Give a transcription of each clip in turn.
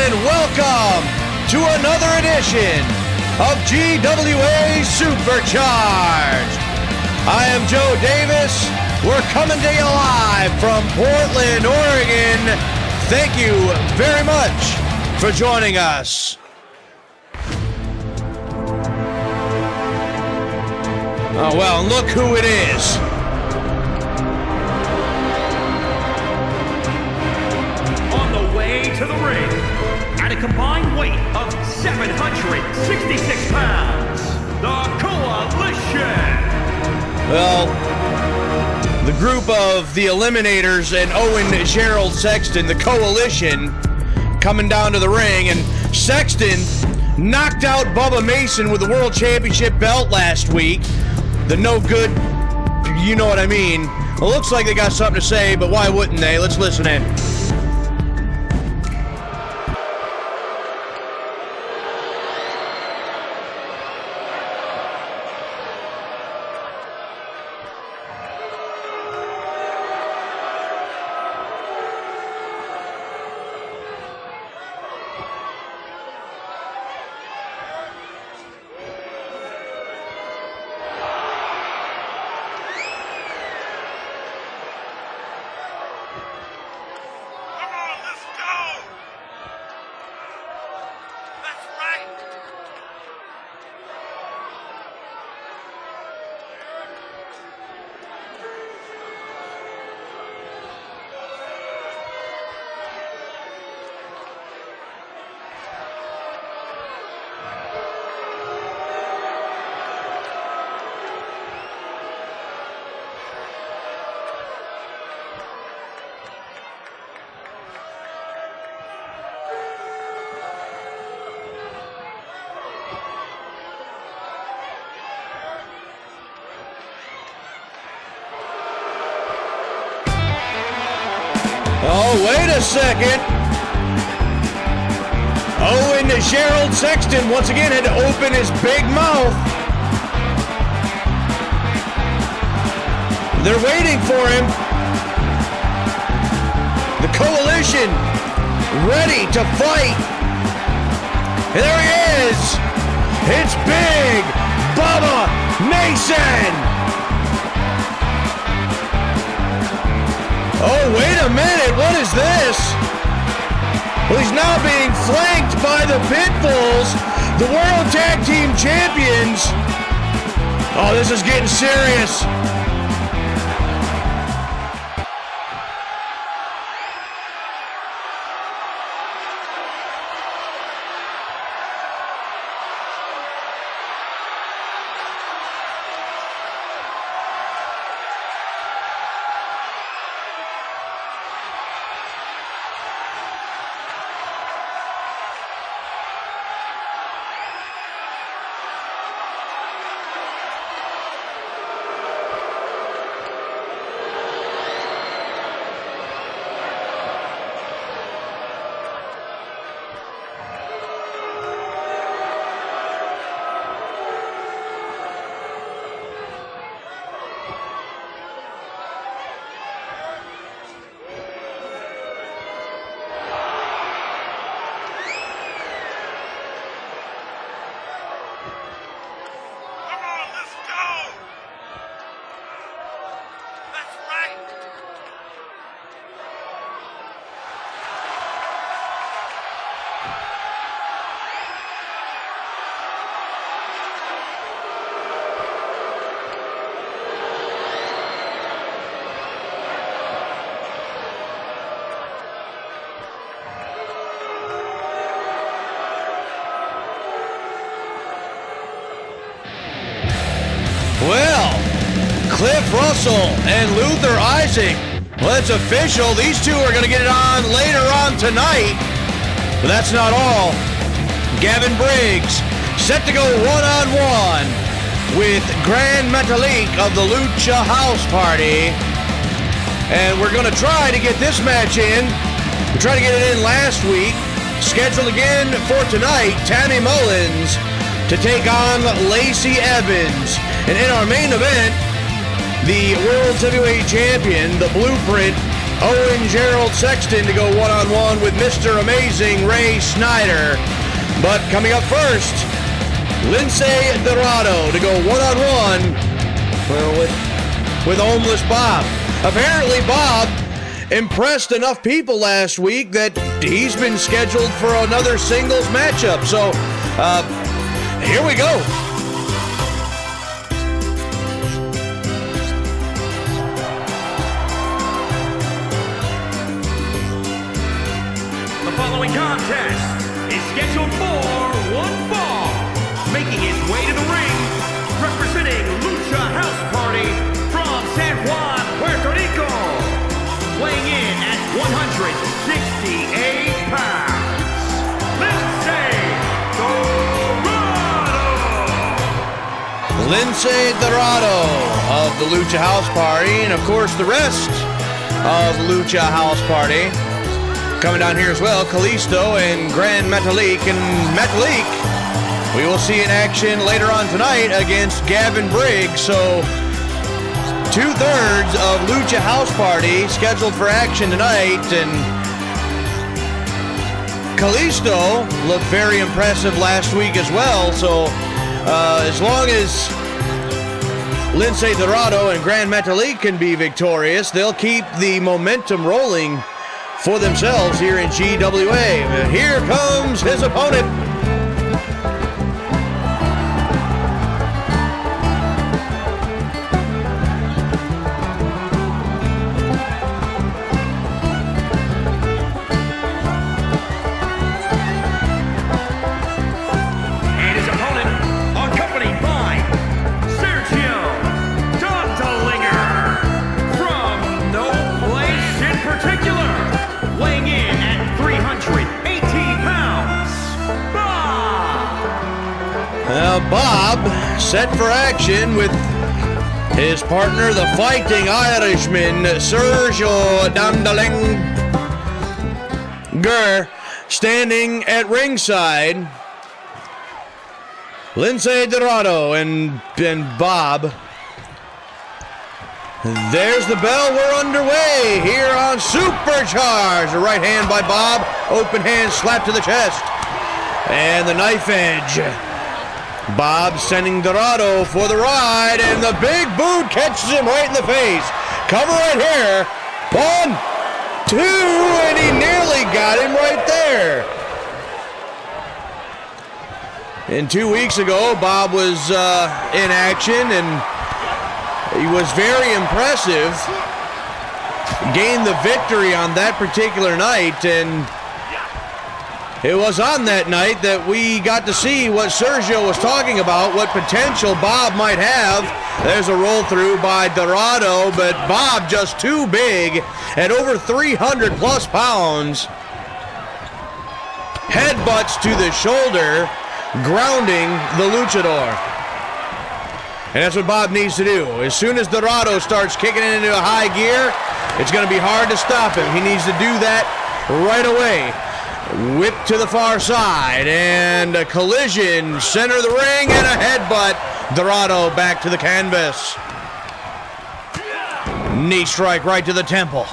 gentlemen, welcome to another edition of GWA Supercharged. I am Joe Davis. We're coming to you live from Portland, Oregon. Thank you very much for joining us. Oh, well, look who it is. On the way to the ring, at a combined weight of 766 pounds, the Coalition. Well, the group of the Eliminators and Owen Gerald Sexton, the Coalition, coming down to the ring, and Sexton knocked out Bubba Mason with the World Championship belt last week. The no good, you know what I mean. It looks like they got something to say, but why wouldn't they? Let's listen in. Oh, wait a second. Owen Gerald Sexton once again had to open his big mouth. They're waiting for him. The Coalition ready to fight. And there he is. It's big Bubba Mason. Oh, wait a minute, what is this? Well, he's now being flanked by the Pitbulls, the World Tag Team Champions. Oh, this is getting serious. Well, Cliff Russell and Luther Isaac. Well, it's official. These two are going to get it on later on tonight. But that's not all. Gavin Briggs set to go one-on-one with Grand Metalik of the Lucha House Party. And we're going to try to get this match in. We tried to get it in last week. Scheduled again for tonight, Tammy Mullins to take on Lacey Evens. And in our main event, the World Heavyweight Champion, the Blueprint, Owen Gerald Sexton to go one-on-one with Mr. Amazing Ray Snyder. But coming up first, Lindsay Dorado to go one-on-one with Homeless Bob. Apparently, Bob impressed enough people last week that he's been scheduled for another singles matchup. So, here we go. The following contest is scheduled for one fall. Making his way to the ring, representing Lucha House Party from San Juan, Puerto Rico. Weighing in at 168 pounds, Lindsay Dorado. Lindsay Dorado of the Lucha House Party, and of course the rest of Lucha House Party. Coming down here as well, Kalisto and Grand Metalik. And Metalik, we will see in action later on tonight against Gavin Briggs. So, 2/3 of Lucha House Party scheduled for action tonight. And Kalisto looked very impressive last week as well. So, as long as Lindsay Dorado and Grand Metalik can be victorious, they'll keep the momentum rolling for themselves here in GWA. And here comes his opponent. And his opponent, accompanied by Sergio Dontalinger from no place in particular. Weighing in at 318 pounds, Bob! Now Bob set for action with his partner, the Fighting Irishman, Sergio Dontalinger, standing at ringside. Lindsay Dorado and Bob. There's the bell. We're underway here on Supercharged. A right hand by Bob. Open hand slap to the chest. And the knife edge. Bob sending Dorado for the ride. And the big boot catches him right in the face. Cover right here. 1, 2, and he nearly got him right there. And 2 weeks ago, Bob was in action and he was very impressive. Gained the victory on that particular night, and it was on that night that we got to see what Sergio was talking about, what potential Bob might have. There's a roll through by Dorado, but Bob just too big at over 300 plus pounds. Headbutts to the shoulder, grounding the luchador. And that's what Bob needs to do. As soon as Dorado starts kicking it into a high gear, it's going to be hard to stop him. He needs to do that right away. Whip to the far side, and a collision, center of the ring, and a headbutt. Dorado back to the canvas. Knee strike right to the temple.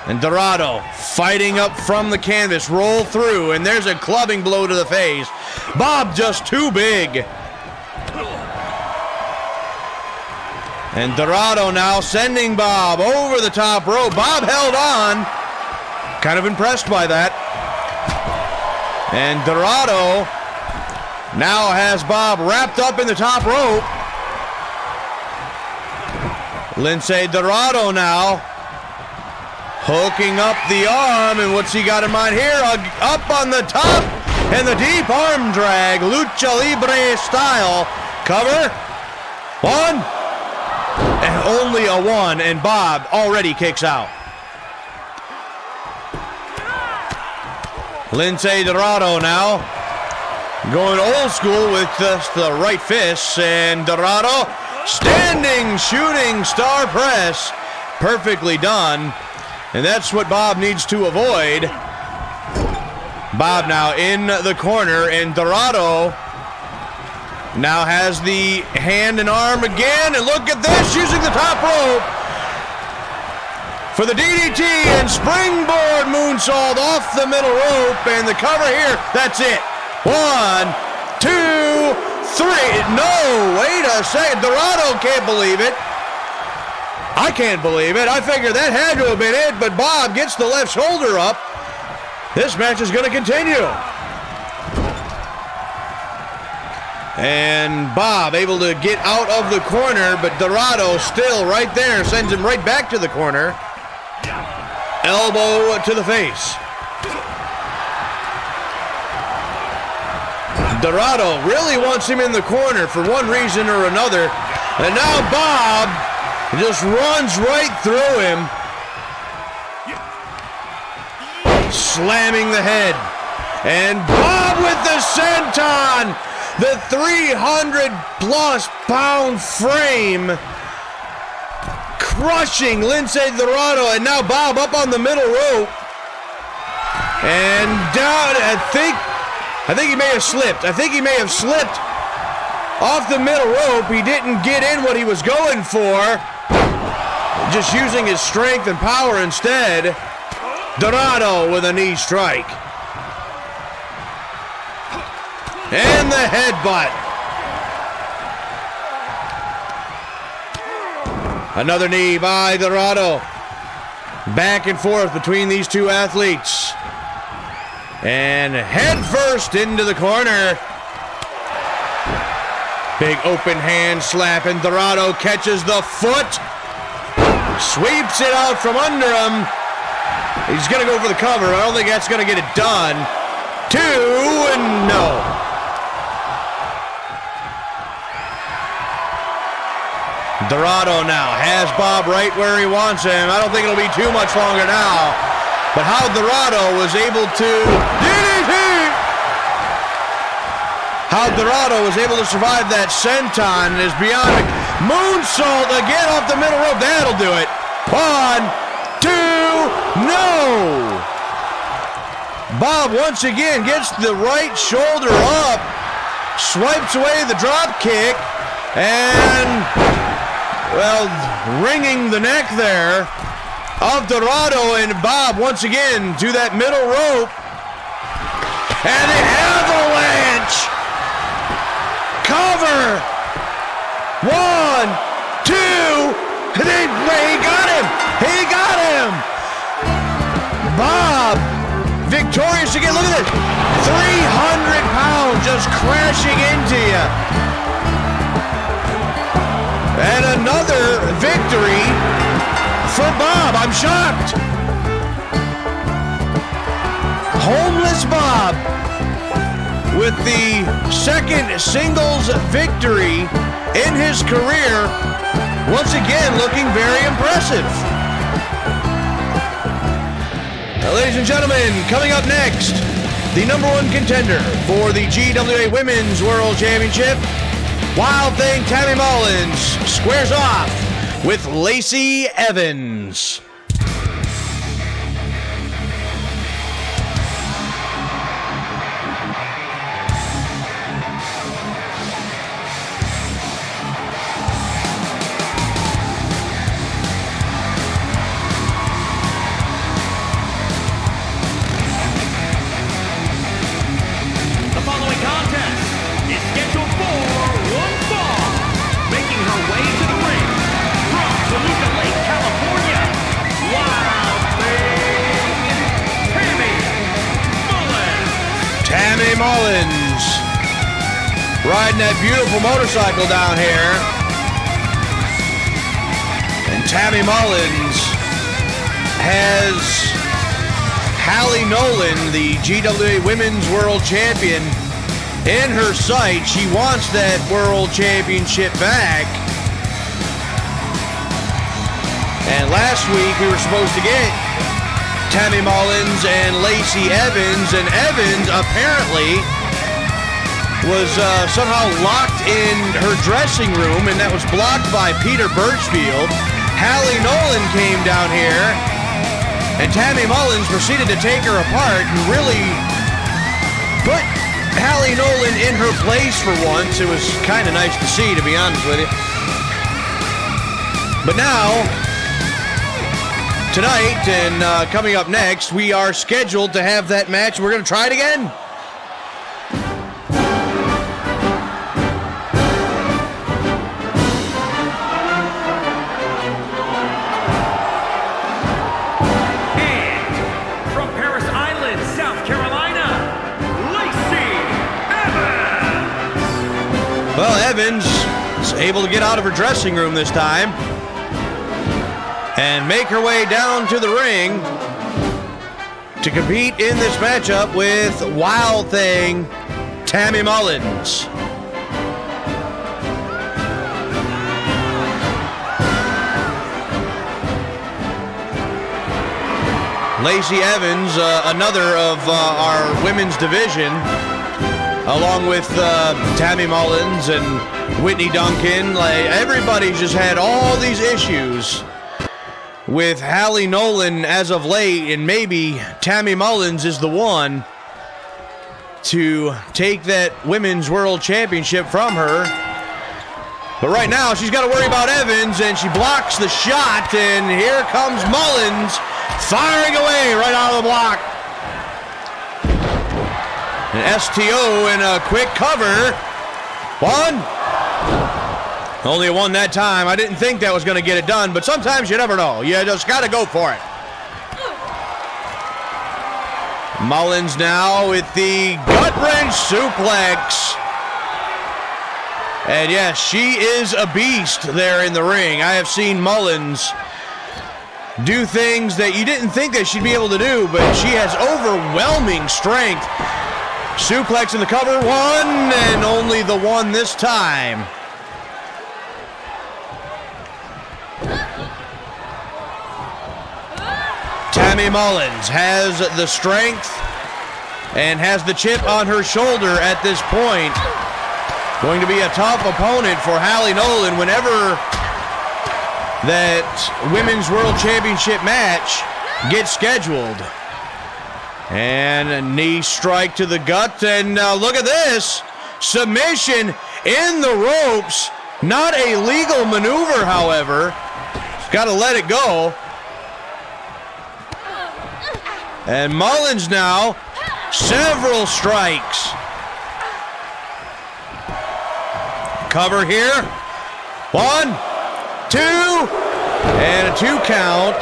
And Dorado fighting up from the canvas, roll through, and there's a clubbing blow to the face. Bob just too big. And Dorado now sending Bob over the top rope. Bob held on. Kind of impressed by that. And Dorado now has Bob wrapped up in the top rope. Lindsay Dorado now hooking up the arm. And what's he got in mind here? Up on the top. And the deep arm drag. Lucha Libre style. Cover. 1. And only a 1, and Bob already kicks out. Lindsay Dorado now going old school with just the right fist, and Dorado standing shooting star press, perfectly done, and that's what Bob needs to avoid. Bob now in the corner, and Dorado now has the hand and arm again, and look at this, using the top rope for the DDT and springboard moonsault off the middle rope, and the cover here. That's it. 1, 2, 3. No, wait a second. Dorado can't believe it. I can't believe it. I figured that had to have been it, but Bob gets the left shoulder up. This match is going to continue. And Bob able to get out of the corner, but Dorado still right there, sends him right back to the corner. Elbow to the face. Dorado really wants him in the corner for one reason or another. And now Bob just runs right through him. Slamming the head. And Bob with the senton. The 300-plus pound frame. Crushing Lince Dorado. And now Bob up on the middle rope. And down, I think he may have slipped. I think he may have slipped off the middle rope. He didn't get in what he was going for. Just using his strength and power instead. Dorado with a knee strike. And the headbutt. Another knee by Dorado. Back and forth between these two athletes. And head first into the corner. Big open hand slap, and Dorado catches the foot. Sweeps it out from under him. He's going to go for the cover. I don't think that's going to get it done. 2, and no. Dorado now has Bob right where he wants him. I don't think it'll be too much longer now. But how Dorado was able to DDT! How Dorado was able to survive that senton is beyond me. Moonsault again off the middle rope. That'll do it. 1, 2, no! Bob once again gets the right shoulder up, swipes away the drop kick, and, well, wringing the neck there of Dorado, and Bob once again to that middle rope. And the avalanche! Cover! 1, 2, he got him! He got him! Bob, victorious again. Look at this. 300 pounds just crashing into you. And another victory for Bob. I'm shocked. Homeless Bob with the second singles victory in his career. Once again, looking very impressive. Now, ladies and gentlemen, coming up next, the #1 contender for the GWA Women's World Championship, Wild Thing Tammy Mullins squares off with Lacey Evens. Mullins riding that beautiful motorcycle down here. And Tammy Mullins has Halie Nolan, the GWA Women's World Champion, in her sight. She wants that World Championship back. And last week we were supposed to get Tammy Mullins and Lacey Evens, and Evens apparently was somehow locked in her dressing room, and that was blocked by Peter Birchfield. Halie Nolan came down here, and Tammy Mullins proceeded to take her apart and really put Halie Nolan in her place for once. It was kind of nice to see, to be honest with you. But now tonight, and coming up next, we are scheduled to have that match. We're going to try it again. And from Paris Island, South Carolina, Lacey Evens. Well, Evans is able to get out of her dressing room this time and make her way down to the ring to compete in this matchup with Wild Thing Tammy Mullins. Lacey Evens, another of our women's division, along with Tammy Mullins and Whitney Duncan. Like, everybody's just had all these issues with Halie Nolan as of late, and maybe Tammy Mullins is the one to take that Women's World Championship from her. But right now, she's got to worry about Evans, and she blocks the shot, and here comes Mullins firing away right out of the block. An STO and a quick cover. One. Only a one that time. I didn't think that was going to get it done, but sometimes you never know. You just got to go for it. Mullins now with the gut-wrench suplex. And yes, she is a beast there in the ring. I have seen Mullins do things that you didn't think that she'd be able to do, but she has overwhelming strength. Suplex in the cover, one, and only the one this time. Tammy Mullins has the strength and has the chip on her shoulder at this point. Going to be a tough opponent for Halie Nolan whenever that Women's World Championship match gets scheduled. And a knee strike to the gut, and look at this. Submission in the ropes. Not a legal maneuver, however. Got to let it go. And Mullins now, several strikes. Cover here. 1, 2, and a 2 count.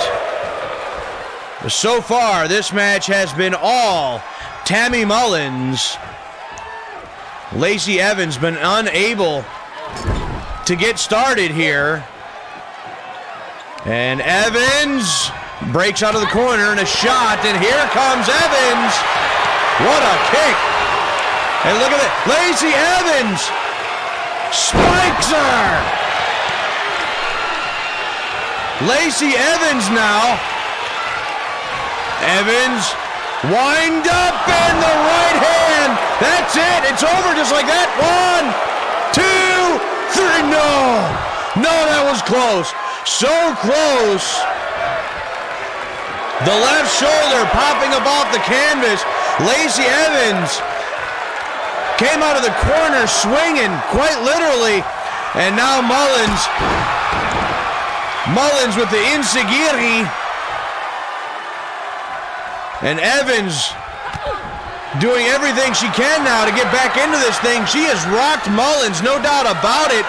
So far, this match has been all Tammy Mullins. Lacey Evens been unable to get started here. And Evens breaks out of the corner and a shot, and here comes Evens. What a kick. And look at that. Lacey Evens spikes her. Lacey Evens now. Evans wind up and the right hand. That's it. It's over just like that. 1, 2, 3. No, that was close. So close. The left shoulder popping up off the canvas. Lacey Evens came out of the corner swinging, quite literally. And now Mullins with the enziguri. And Evens doing everything she can now to get back into this thing. She has rocked Mullins, no doubt about it.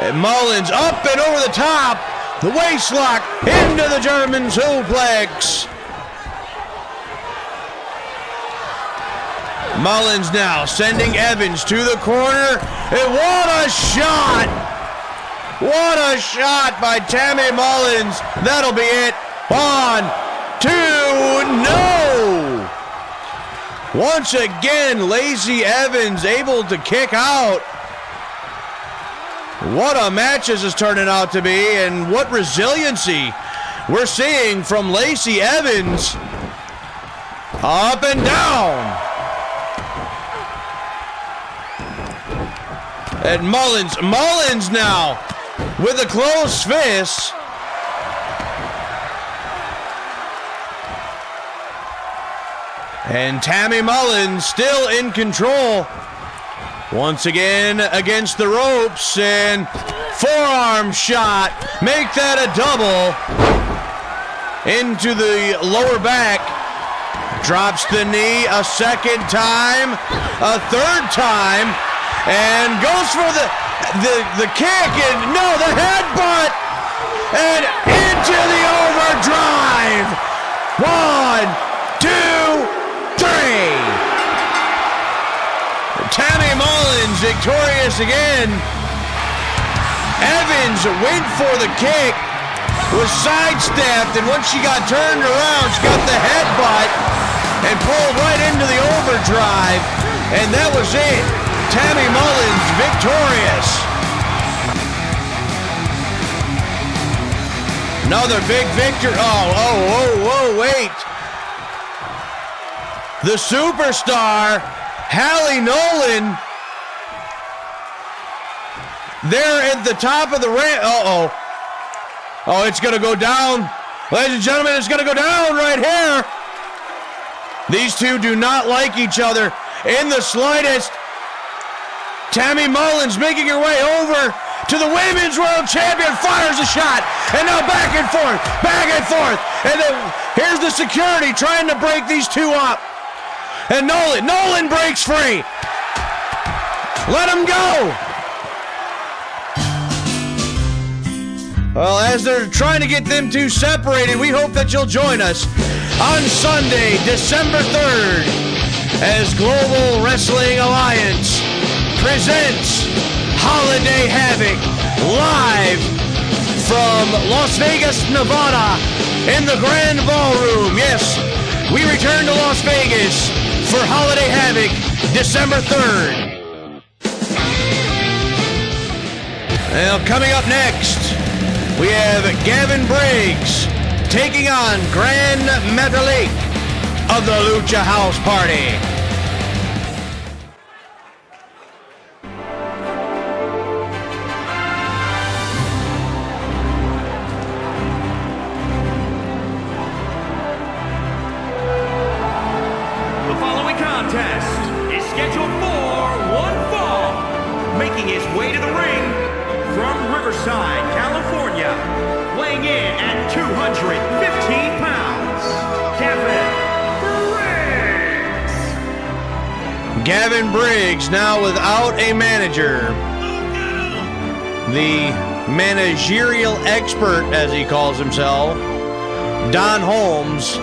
And Mullins up and over the top. The waistlock into the German suplex. Mullins now sending Evans to the corner. And what a shot! What a shot by Tammy Mullins. That'll be it. 1, 2, no! Once again, Lacey Evens able to kick out. What a match this is turning out to be, and what resiliency we're seeing from Lacey Evens. Up and down. And Mullins now with a closed fist. And Tammy Mullins still in control. Once again against the ropes, and forearm shot. Make that a double. into the lower back. Drops the knee a second time, a third time, and goes for the kick, and no, the headbutt, and into the overdrive. 1, 2, 3. Tammy Mullins victorious again. Evens went for the kick, was sidestepped, and once she got turned around, she got the headbutt and pulled right into the overdrive, and that was it. Tammy Mullins victorious. Another big victory. Oh, wait. The superstar, Halie Nolan, there at the top of the ramp. Oh, it's going to go down. Ladies and gentlemen, it's going to go down right here. These two do not like each other in the slightest. Tammy Mullins making her way over to the Women's World Champion, fires a shot, and now back and forth. And then here's the security trying to break these two up. And Nolan breaks free. Let him go. Well, as they're trying to get them two separated, we hope that you'll join us on Sunday, December 3rd, as Global Wrestling Alliance presents Holiday Havoc live from Las Vegas, Nevada, in the Grand Ballroom. Yes, we return to Las Vegas for Holiday Havoc, December 3rd. Well, coming up next, we have Gavin Briggs taking on Grand Metalik of the Lucha House Party. The following contest is scheduled for one fall, making his way to the ring from Riverside, California, weighing in at 215 pounds, Gavin Briggs. Gavin Briggs now without a manager. The managerial expert, as he calls himself, Don Holmes,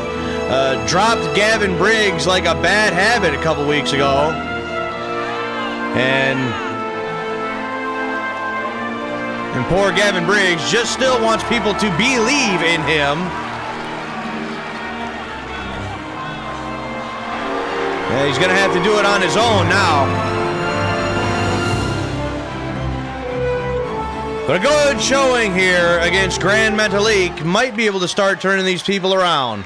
dropped Gavin Briggs like a bad habit a couple weeks ago. And poor Gavin Briggs just still wants people to believe in him. Yeah, he's going to have to do it on his own now. But a good showing here against Grand Metalik might be able to start turning these people around.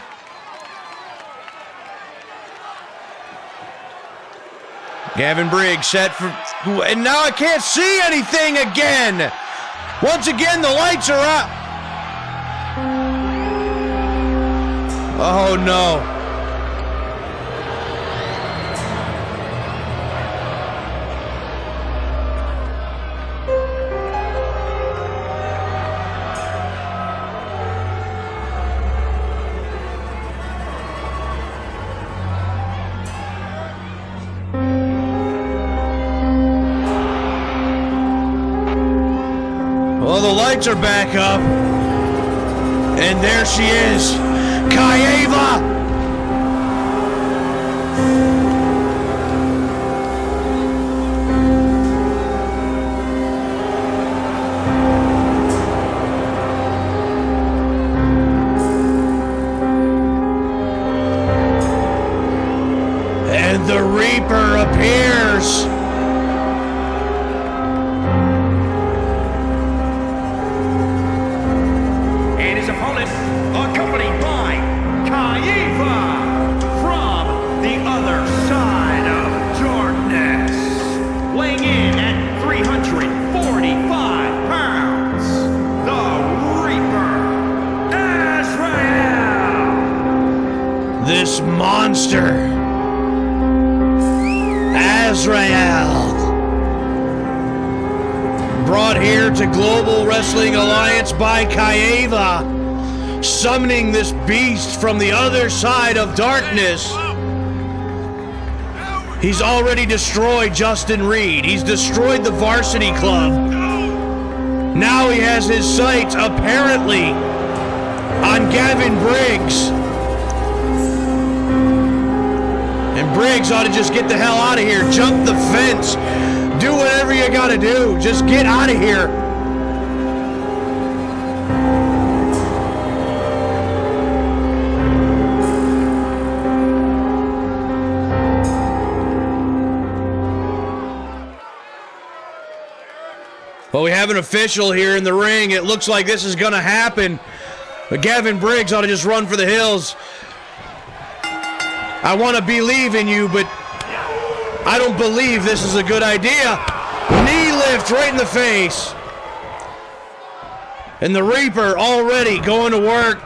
Gavin Briggs set for... And now I can't see anything again! Once again, the lights are up. Oh, no. Well, the lights are back up, and there she is, Kaeva. And the Reaper appears. Accompanied by Kaeva from the other side of darkness, weighing in at 345 pounds, the Reaper, Azrael. This monster, Azrael, brought here to Global Wrestling Alliance by Kaeva. summoning this beast from the other side of darkness. He's already destroyed Justin Reed. He's destroyed the varsity club. Now he has his sights apparently on Gavin Briggs. And Briggs ought to just get the hell out of here. Jump the fence. Do whatever you gotta do. Just get out of here. Well, we have an official here in the ring. It looks like this is gonna happen. But Gavin Briggs ought to just run for the hills. I want to believe in you, but I don't believe this is a good idea. Knee lift right in the face. And the Reaper already going to work.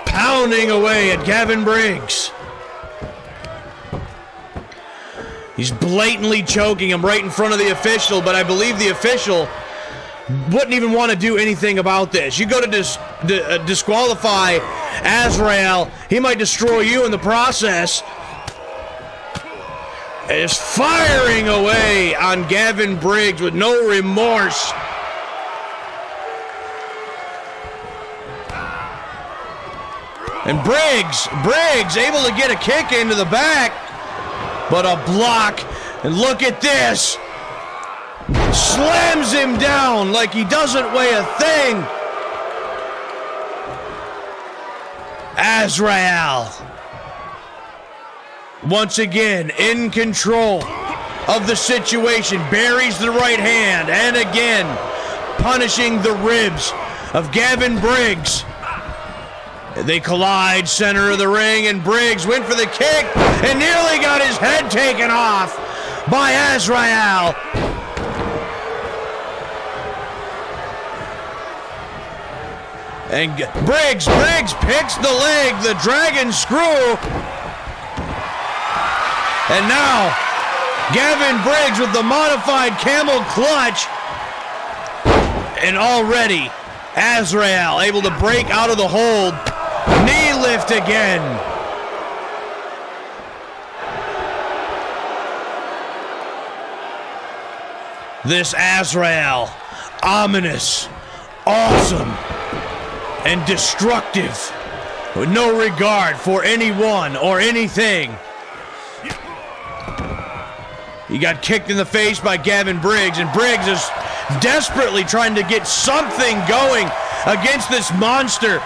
Pounding away at Gavin Briggs. He's blatantly choking him right in front of the official, but I believe the official wouldn't even want to do anything about this. You go to disqualify Azrael, he might destroy you in the process. Is firing away on Gavin Briggs with no remorse. And Briggs able to get a kick into the back, but a block. And look at this. Slams him down like he doesn't weigh a thing. Azrael, once again in control of the situation, buries the right hand, and again punishing the ribs of Gavin Briggs. They collide center of the ring, and Briggs went for the kick and nearly got his head taken off by Azrael. And Briggs picks the leg, the dragon screw. And now, Gavin Briggs with the modified camel clutch. And already, Azrael able to break out of the hold. Knee lift again. This Azrael, ominous, awesome, and destructive, with no regard for anyone or anything. He got kicked in the face by Gavin Briggs, and Briggs is desperately trying to get something going against this monster.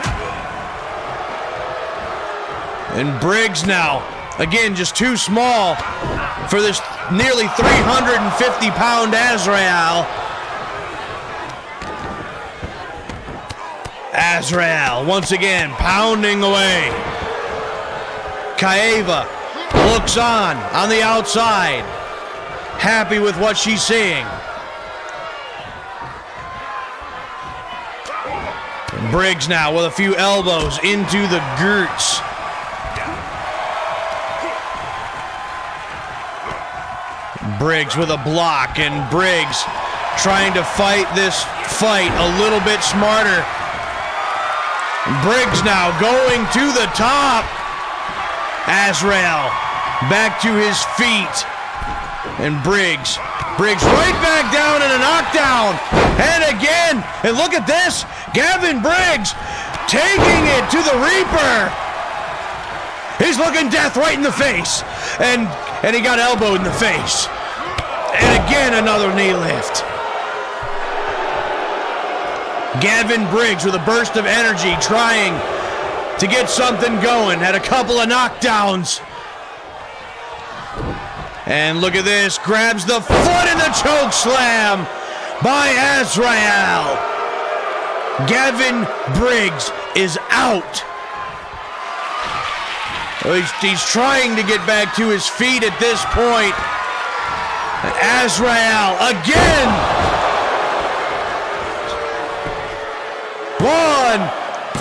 And Briggs now, again, just too small for this nearly 350-pound Azrael. Azrael, once again, pounding away. Kaeva looks on the outside, happy with what she's seeing. And Briggs now with a few elbows into the girts. Briggs with a block, and Briggs trying to fight this fight a little bit smarter. Briggs now going to the top. Azrael back to his feet. And Briggs right back down in a knockdown. And again, and look at this, Gavin Briggs taking it to the Reaper. He's looking death right in the face. And he got elbowed in the face. And again, another knee lift. Gavin Briggs with a burst of energy, trying to get something going. Had a couple of knockdowns. And look at this, grabs the foot in the choke slam by Azrael. Gavin Briggs is out. He's trying to get back to his feet at this point. Azrael again. 1,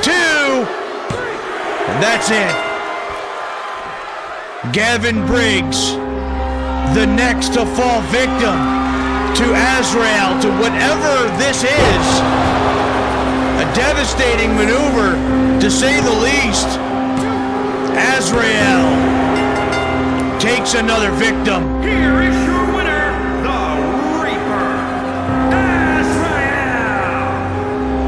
2, and that's it. Gavin Briggs, the next to fall victim to Azrael, to whatever this is. A devastating maneuver, to say the least. Azrael takes another victim. Here is your winner, the Reaper, Azrael.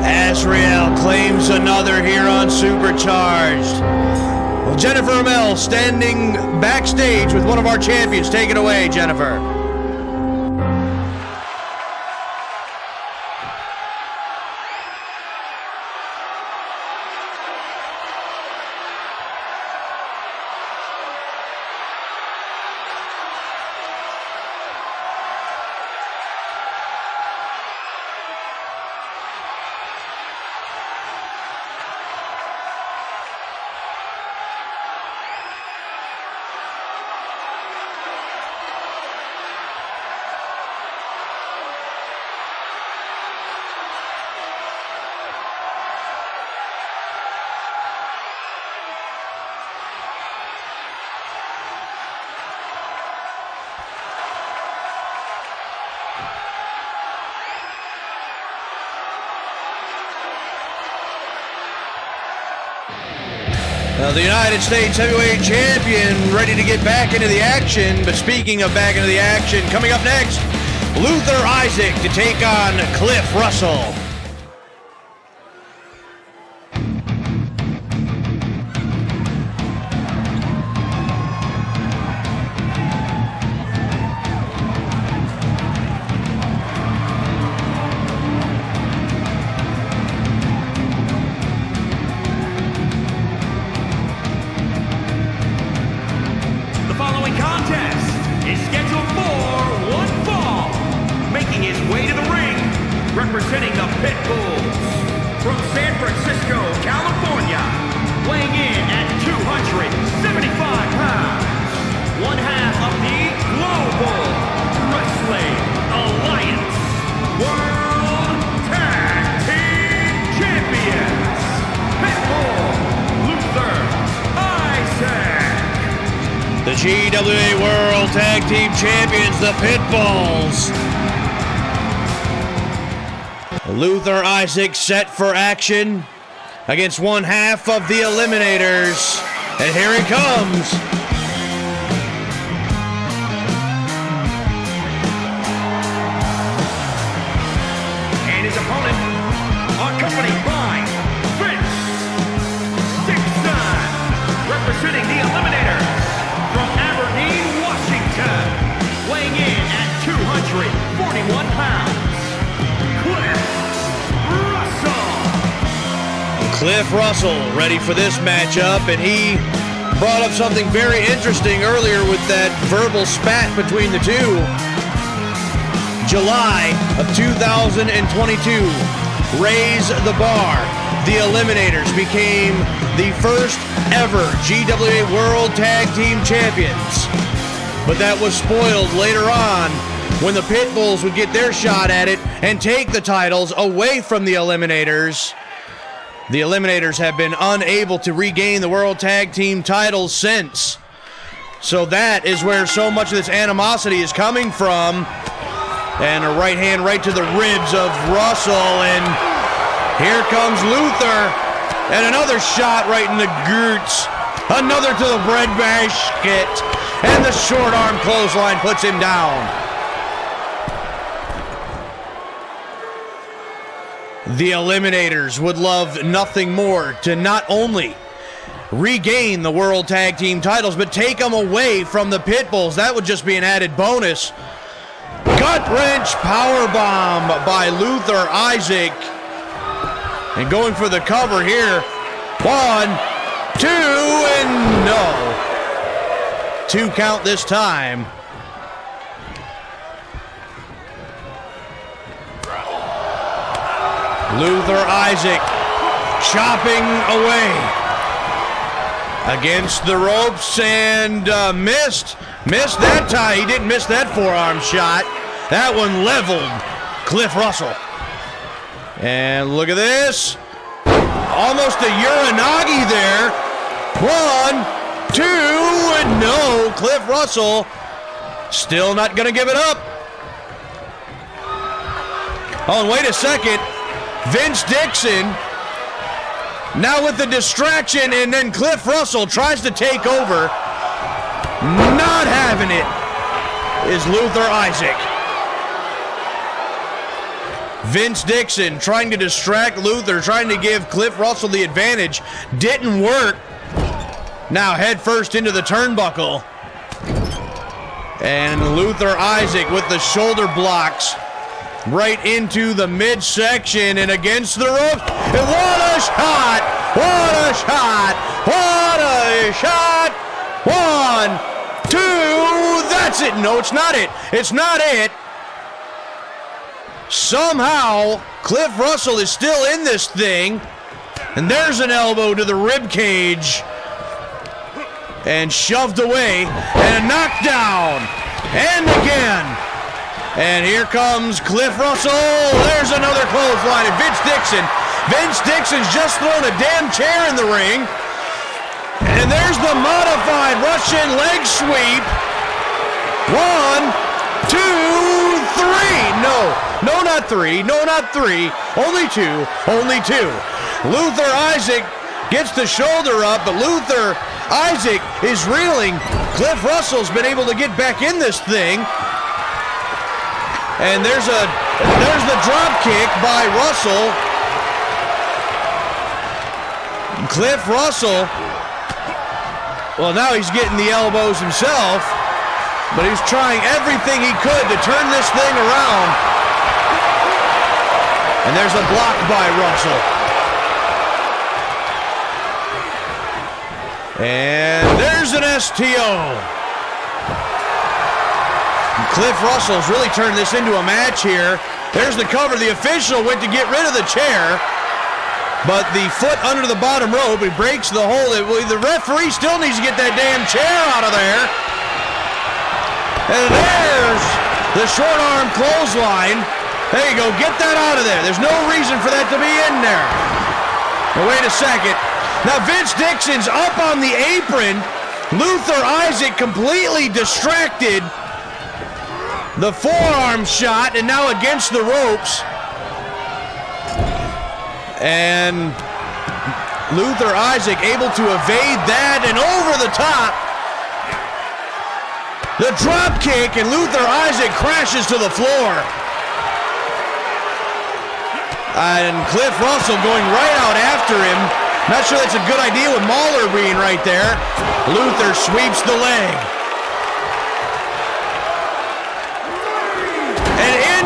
Azrael claims another here on Supercharged. Well, Jennifer Amell standing backstage with one of our champions. Take it away, Jennifer. Now, the United States Heavyweight Champion ready to get back into the action. But speaking of back into the action, coming up next, Luther Isaac to take on Cliff Russell. Representing the Pitbulls from San Francisco, California, weighing in at 275 pounds, one half of the Global Wrestling Alliance World Tag Team Champions, Pitbull, Luther Isaac. The GWA World Tag Team Champions, the Pitbulls. Luther Isaac set for action against one half of the Eliminators. And here he comes. And his opponent, accompanied by Vince Dixon, representing the Eliminators from Aberdeen, Washington, weighing in at 241 pounds. Cliff Russell ready for this matchup, and he brought up something very interesting earlier with that verbal spat between the two. July of 2022, raise the bar. The Eliminators became the first ever GWA World Tag Team Champions. But that was spoiled later on when the Pitbulls would get their shot at it and take the titles away from the Eliminators. The Eliminators have been unable to regain the World Tag Team titles since. So that is where so much of this animosity is coming from. And a right hand right to the ribs of Russell. And here comes Luther. And another shot right in the glutes. Another to the bread basket. And the short arm clothesline puts him down. The Eliminators would love nothing more to not only regain the World Tag Team titles, but take them away from the Pitbulls. That would just be an added bonus. Gut-wrench powerbomb by Luther Isaac. And going for the cover here. 1, 2, and no. 2 count this time. Luther Isaac chopping away against the ropes and missed that time. He didn't miss that forearm shot. That one leveled Cliff Russell. And look at this. Almost a Uranagi there. 1, 2, and no. Cliff Russell still not going to give it up. Oh, and wait a second. Vince Dixon now with the distraction, and then Cliff Russell tries to take over. Not having it is Luther Isaac. Vince Dixon trying to distract Luther, trying to give Cliff Russell the advantage. Didn't work. Now head first into the turnbuckle. And Luther Isaac with the shoulder blocks right into the midsection and against the ropes. And what a shot! What a shot! What a shot! 1, 2, that's it. No, it's not it. It's not it. Somehow, Cliff Russell is still in this thing. And there's an elbow to the rib cage. And shoved away. And a knockdown. And again. And here comes Cliff Russell. There's another clothesline. And Vince Dixon's just thrown a damn chair in the ring. And there's the modified Russian leg sweep. 1, 2, 3. No, not 3. No, not 3. Only 2. Only 2. Luther Isaac gets the shoulder up, but Luther Isaac is reeling. Cliff Russell's been able to get back in this thing. And there's the drop kick by Russell. Cliff Russell, well, now he's getting the elbows himself, but he's trying everything he could to turn this thing around. And there's a block by Russell. And there's an STO. Cliff Russell's really turned this into a match here. There's the cover. The official went to get rid of the chair, but the foot under the bottom rope, it breaks the hold. The referee still needs to get that damn chair out of there. And there's the short arm clothesline. There you go. Get that out of there. There's no reason for that to be in there. Now, wait a second. Now, Vince Dixon's up on the apron. Luther Isaac completely distracted. The forearm shot, and now against the ropes. And Luther Isaac able to evade that, and over the top. The drop kick, and Luther Isaac crashes to the floor. And Cliff Russell going right out after him. Not sure that's a good idea with Mahler being right there. Luther sweeps the leg.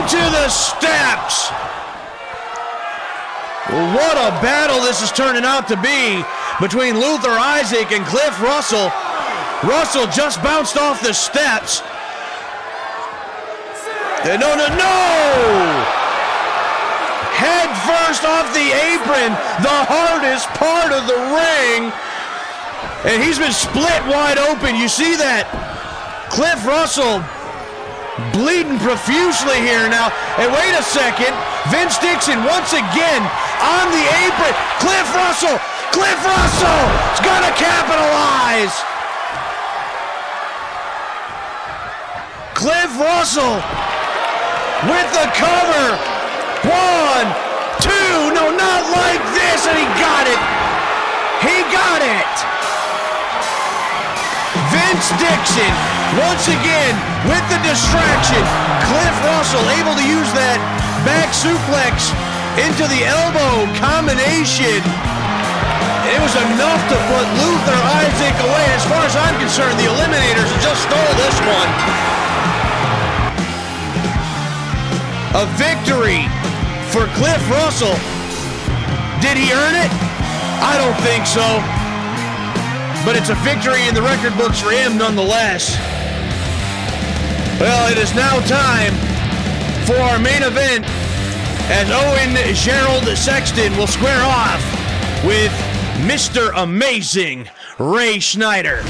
To the steps. What a battle this is turning out to be between Luther Isaac and Cliff Russell. Russell just bounced off the steps. No. Head first off the apron, the hardest part of the ring. And he's been split wide open. You see that? Cliff Russell bleeding profusely here now. And wait a second. Vince Dixon once again on the apron. Cliff Russell is going to capitalize. Cliff Russell with the cover. 1, 2. No, not like this. And he got it. Vince Dixon once again with the distraction. Cliff Russell able to use that back suplex into the elbow combination. It was enough to put Luther Isaac away. As far as I'm concerned, the Eliminators just stole this one. A victory for Cliff Russell. Did he earn it? I don't think so. But it's a victory in the record books for him nonetheless. Well, it is now time for our main event as Owen Gerald Sexton will square off with Mr. Amazing Ray Snyder.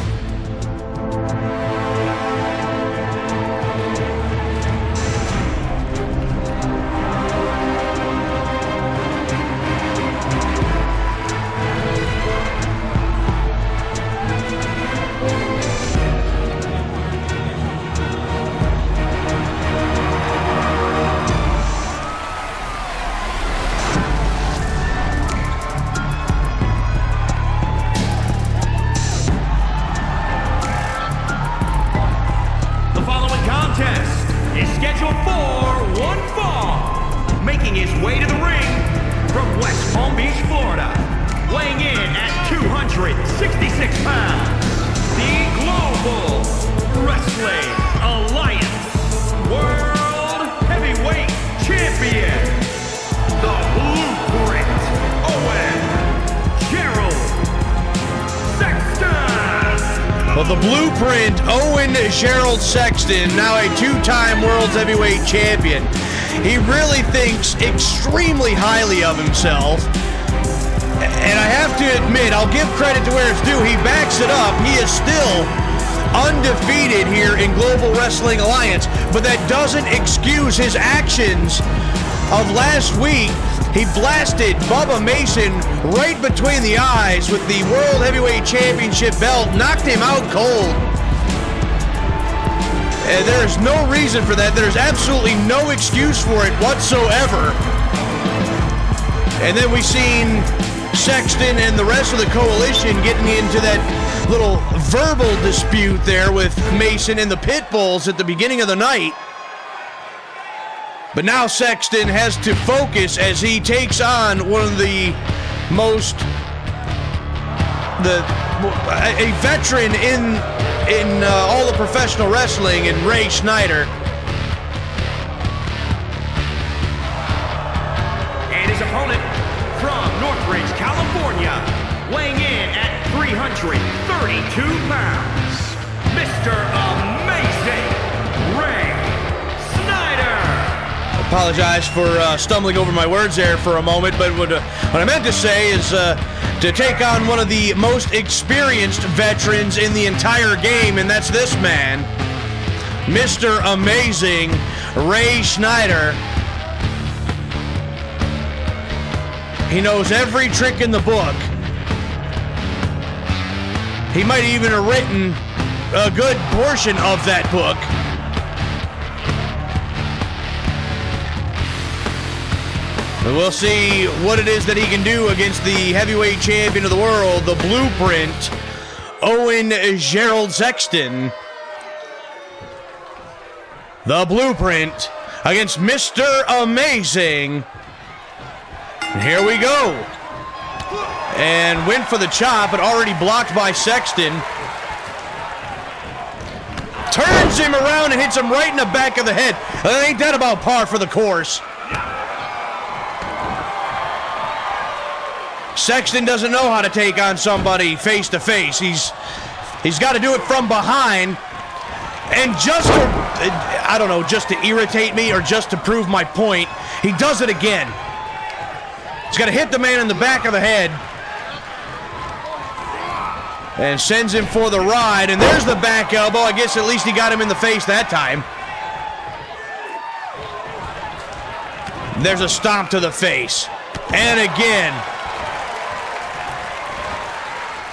way to the ring from West Palm Beach, Florida, weighing in at 266 pounds, the Global Wrestling Alliance World Heavyweight Champion, the Blueprint, Owen Gerald Sexton. Well, the Blueprint, Owen Gerald Sexton, now a two-time World Heavyweight Champion. He really thinks extremely highly of himself. And I have to admit, I'll give credit to where it's due. He backs it up. He is still undefeated here in Global Wrestling Alliance, but that doesn't excuse his actions of last week. He blasted Bubba Mason right between the eyes with the World Heavyweight Championship belt, knocked him out cold. And there is no reason for that. There's absolutely no excuse for it whatsoever. And then we've seen Sexton and the rest of the coalition getting into that little verbal dispute there with Mason and the Pitbulls at the beginning of the night. But now Sexton has to focus as he takes on one of the most, a veteran in all of professional wrestling, in Snyder. And his opponent from Northridge, California, weighing in at 332 pounds, Mr. Amazing Snyder. Apologize for stumbling over my words there for a moment, but what I meant to say is to take on one of the most experienced veterans in the entire game, and that's this man, Mr. Amazing Snyder. He knows every trick in the book. He might even have written a good portion of that book. But we'll see what it is that he can do against the heavyweight champion of the world, the Blueprint, Owen Gerald Sexton. The Blueprint against Mr. Amazing. And here we go. And went for the chop, but already blocked by Sexton. Turns him around and hits him right in the back of the head. Ain't that about par for the course? Sexton doesn't know how to take on somebody face to face. He's got to do it from behind. And just to, I don't know, just to irritate me or just to prove my point, he does it again. He's got to hit the man in the back of the head. And sends him for the ride. And there's the back elbow. I guess at least he got him in the face that time. There's a stomp to the face. And again.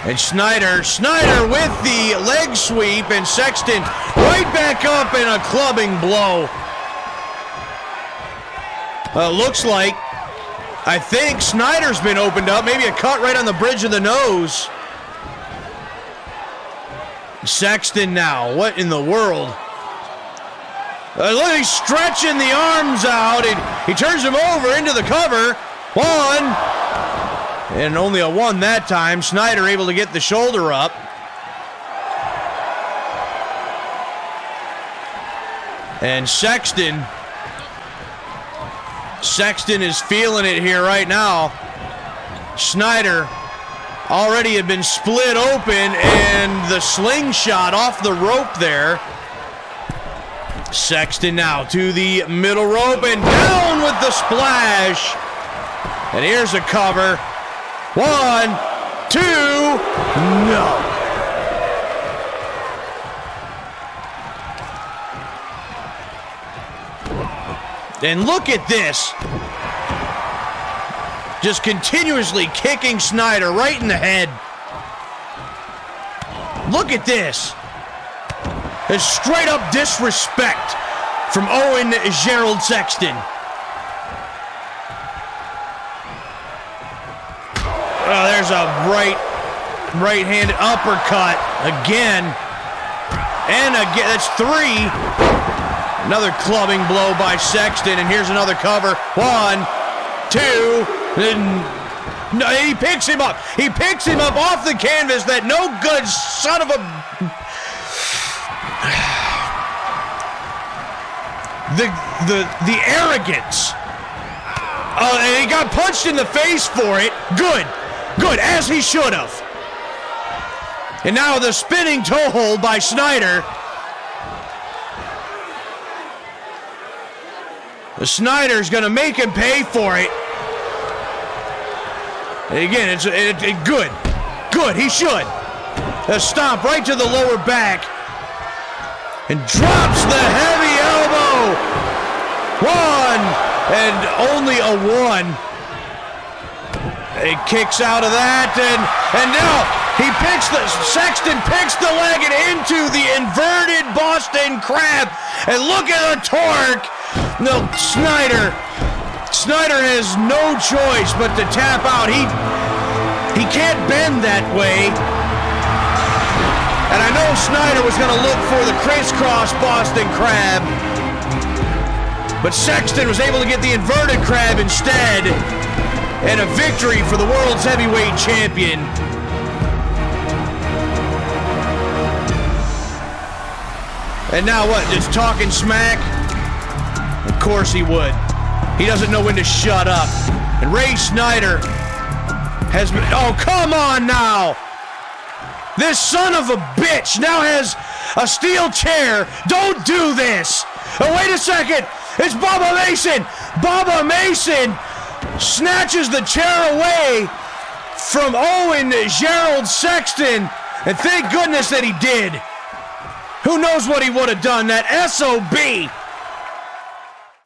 And Snyder with the leg sweep, and Sexton right back up in a clubbing blow. Looks like, I think Snyder's been opened up. Maybe a cut right on the bridge of the nose. Sexton now, what in the world? Look, he's stretching the arms out, and he turns him over into the cover. One, and only a one that time. Snyder able to get the shoulder up. And Sexton is feeling it here right now. Snyder already had been split open, and the slingshot off the rope there. Sexton now to the middle rope and down with the splash. And here's a cover. 1, 2, no. And look at this. Just continuously kicking Snyder right in the head. Look at this. There's straight up disrespect from Owen Gerald Sexton. Oh, there's a right-handed uppercut again. And again, that's 3. Another clubbing blow by Sexton, and here's another cover. 1, 2. No, he picks him up. He picks him up off the canvas. That no good son of a... The arrogance. And he got punched in the face for it. Good, as he should have. And now the spinning toe hold by Snyder. The Snyder's gonna make him pay for it. And again, it's good, he should. A stomp right to the lower back. And drops the heavy elbow. 1, and only a 1. He kicks out of that, and now Sexton picks the leg and into the inverted Boston Crab. And look at the torque. No, Snyder has no choice but to tap out. He can't bend that way. And I know Snyder was going to look for the crisscross Boston Crab, but Sexton was able to get the inverted crab instead, and a victory for the world's heavyweight champion. And now what, just talking smack? Of course he would. He doesn't know when to shut up. And Ray Snyder has been, oh, come on now! This son of a bitch now has a steel chair. Don't do this. Oh, wait a second. It's Bubba Mason. Bubba Mason snatches the chair away from Owen Gerald Sexton. And thank goodness that he did. Who knows what he would have done. That SOB